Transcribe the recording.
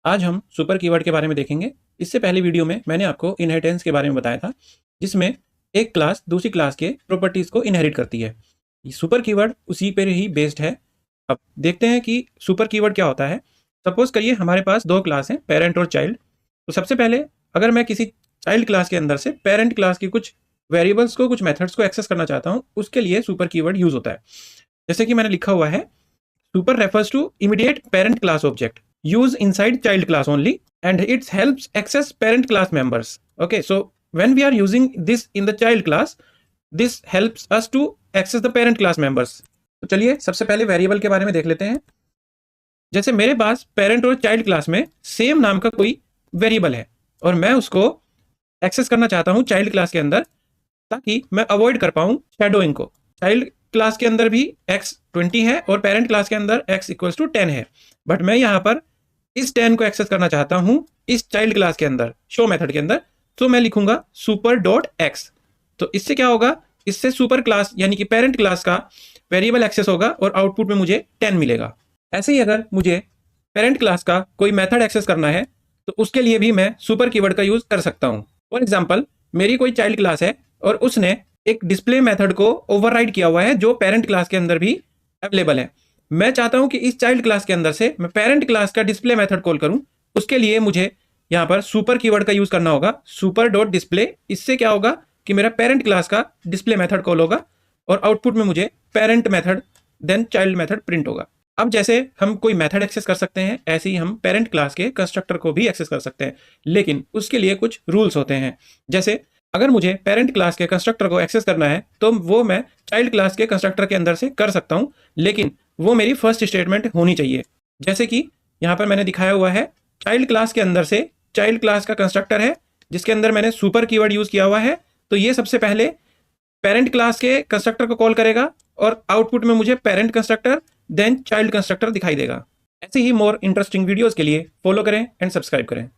आज हम super keyword के बारे में देखेंगे। इससे पहले वीडियो में मैंने आपको इनहेरिटेंस के बारे में बताया था, जिसमें एक क्लास दूसरी क्लास के प्रॉपर्टीज़ को इनहेरिट करती है। सुपर कीवर्ड उसी पर ही बेस्ड है। अब देखते हैं कि सुपर कीवर्ड क्या होता है। सपोज करिए हमारे पास दो क्लास हैं, पेरेंट और चाइल्ड। तो सबसे पहले अगर मैं किसी चाइल्ड क्लास के अंदर से पेरेंट क्लास की कुछ वेरिएबल्स को, कुछ मेथड्स को एक्सेस करना चाहता हूँ, उसके लिए सुपर कीवर्ड यूज होता है। जैसे कि मैंने लिखा हुआ है, super refers to immediate parent class object used inside child class only, and it helps access parent class members. Okay, so when we are using this in the child class, this helps us to access the parent class members. तो चलिए सबसे पहले variable के बारे में देख लेते हैं। जैसे मेरे पास पेरेंट और चाइल्ड क्लास में सेम नाम का कोई वेरिएबल है और मैं उसको एक्सेस करना चाहता हूं चाइल्ड क्लास के अंदर, ताकि मैं अवॉइड कर पाऊं शैडोइंग को। चाइल्ड क्लास के अंदर भी x20 है और पेरेंट क्लास के अंदर x इक्वल्स टू 10 है, बट मैं यहाँ पर इस 10 को एक्सेस करना चाहता हूँ इस चाइल्ड क्लास के अंदर, शो मेथड के अंदर। तो मैं लिखूंगा सुपर डॉट एक्स। तो इससे क्या होगा, इससे सुपर क्लास यानी कि पेरेंट क्लास का वेरिएबल एक्सेस होगा और आउटपुट में मुझे 10 मिलेगा। ऐसे ही अगर मुझे पेरेंट क्लास का कोई मेथड एक्सेस करना है तो उसके लिए भी मैं सुपर कीवर्ड का यूज कर सकता हूँ। फॉर एग्जाम्पल, मेरी कोई चाइल्ड क्लास है और उसने एक डिस्प्ले मेथड को ओवरराइड किया हुआ है जो पेरेंट क्लास के अंदर भी अवेलेबल है। मैं चाहता हूं कि इस चाइल्ड क्लास के अंदर से मैं पेरेंट क्लास का डिस्प्ले मेथड कॉल करूं। उसके लिए मुझे यहां पर सुपर कीवर्ड का यूज करना होगा, सुपर डॉट डिस्प्ले। इससे क्या होगा कि मेरा पेरेंट क्लास का डिस्प्ले मेथड कॉल होगा और आउटपुट में मुझे parent method then child method print होगा। अब जैसे हम कोई मेथड एक्सेस कर सकते हैं, ऐसे ही हम पेरेंट क्लास के कंस्ट्रक्टर को भी एक्सेस कर सकते हैं, लेकिन उसके लिए कुछ रूल्स होते हैं। जैसे अगर मुझे पेरेंट क्लास के कंस्ट्रक्टर को एक्सेस करना है तो वो मैं चाइल्ड क्लास के कंस्ट्रक्टर के अंदर से कर सकता हूं, लेकिन वो मेरी फर्स्ट स्टेटमेंट होनी चाहिए। जैसे कि यहाँ पर मैंने दिखाया हुआ है, चाइल्ड क्लास के अंदर से चाइल्ड क्लास का कंस्ट्रक्टर है जिसके अंदर मैंने सुपर कीवर्ड यूज किया हुआ है। तो ये सबसे पहले पेरेंट क्लास के कंस्ट्रक्टर को कॉल करेगा और आउटपुट में मुझे parent constructor then child constructor दिखाई देगा। ऐसे ही मोर इंटरेस्टिंग वीडियोज के लिए फॉलो करें एंड सब्सक्राइब करें।